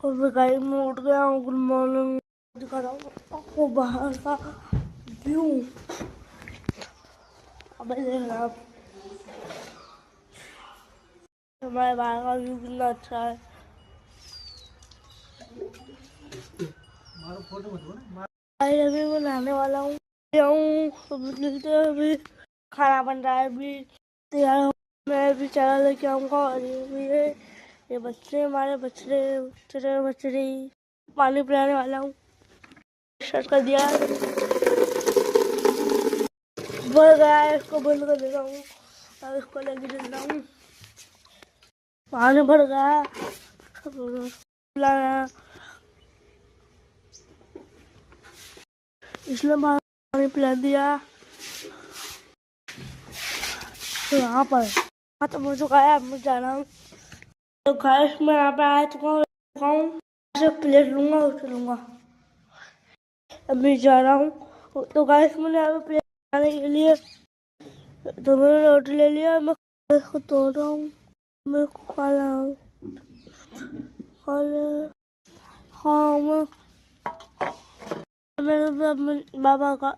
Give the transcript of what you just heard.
और मैं गाइस मैं उठ गया हूँ। Good morning. दिखा रहा हूँ आपको बाहर का व्यू। अब देखना आप हमारे बाहर का व्यू कितना अच्छा है। गाइस अभी मैं नहाने वाला हूँ। मिलते हैं अभी। खाना बन रहा है अभी तैयार हो। मैं अभी चारा लेके आऊँगा और ये भी है। ये बच्चे हमारे बछड़े पानी पिलाने वाला हूँ। स्टार्ट कर दिया। भर गया है, इसको बंद कर देता हूँ और इसको लेके चलता हूँ। पानी भर गया पिलाना, इसलिए पानी पिला दिया। तो यहाँ पर खत्म हो चुका है। अब मैं जा रहा हूँ। तो गाइस मैं यहाँ पे आ चुका हूँ। प्लेट लूंगा उसे लूंगा। अभी जा रहा हूँ। तो गाइस मैंने यहाँ पे प्लेट खाने के लिए तो मैंने रोटी ले लिया। मैं इसको तोड़ रहा हूँ। मैं खा रहा हूँ। हाँ मैं मेरे बाबा का